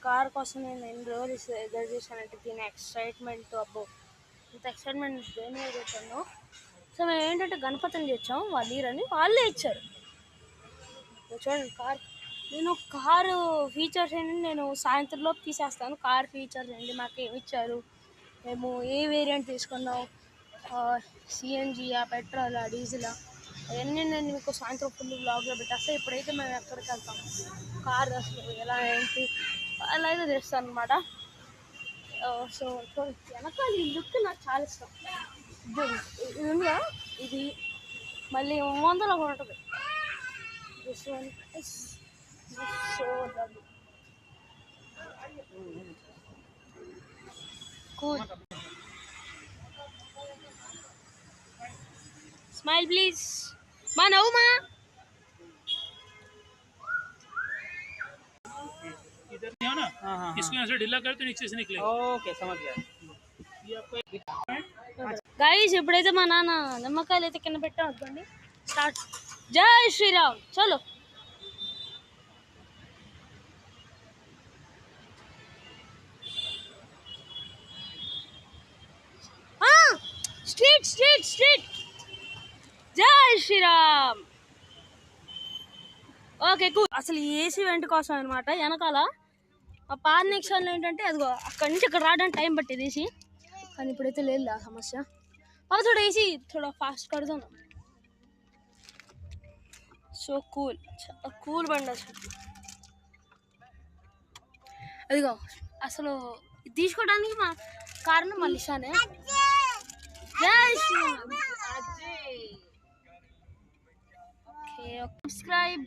Car కోసం నేను ఎన్ని రోజులు ఎదురు చూసానంటే దీని ఎక్సైట్మెంట్ అబ్బో ఇంత ఎక్సైట్మెంట్ దేని మీద వచ్చాను. సో మేము ఏంటంటే గణపతిని తెచ్చాం, వాళ్ళు ఇరని వాళ్ళే ఇచ్చారు. చూడండి కార్, నేను కారు ఫీచర్స్ ఏంటంటే నేను సాయంత్రంలోపు తీసేస్తాను. కార్ ఫీచర్స్ ఏంటి, మాకు ఏమి ఇచ్చారు, మేము ఏ వేరియంట్ తీసుకున్నాం, సిఎన్జియా, పెట్రోలా, డీజిలా, అవన్నీ నేను మీకు సాయంత్రం ఫుల్ బ్లాగ్లో పెట్టేస్తాను. ఇప్పుడైతే మేము ఎక్కడికి వెళ్తాం, కార్ అసలు ఎలా ఏంటి అలా అయితే తెస్తాను అనమాట. సో వెనకాల ఈ లుక్ నాకు చాలా ఇష్టం. ఇది ఉందా, ఇది మళ్ళీ వందలో కూడా ఉంటుంది. This one is so lovely, cool. Smile please, माँ नऊ माँ। इधर नहीं हो ना, इसको यहाँ से ढीला कर तो नीचे से निकलेगा। ओके समझ गया। ये आपको गाइस इప్పుడైతే మా నాన్న నిమ్మకాయలు అయితే కింద పెట్టాం అనుకోండి. స్టార్ట్. జై శ్రీరామ్, చలో. స్ట్రీట్ స్ట్రీట్ స్ట్రీట్, జై శ్రీరామ్. Okay cool. అసలు ఏసీ వెంట కోసం అనమాట వెనకాల ఆ పార్ నెక్షన్ ఏంటంటే అదిగో అక్కడి నుంచి ఇక్కడ రావడానికి టైం పట్టేది ఏసీ, కానీ ఇప్పుడైతే లేదు ఆ సమస్య. अब थोड़ा एसी थोड़ा फास्ट कर दो ना. సో కూల్, కూల్ బండి అసలు. అదిగో అసలు తీసుకోవడానికి మా కారణం మలిషానే. జై శ్రీరామ్. Okay subscribe.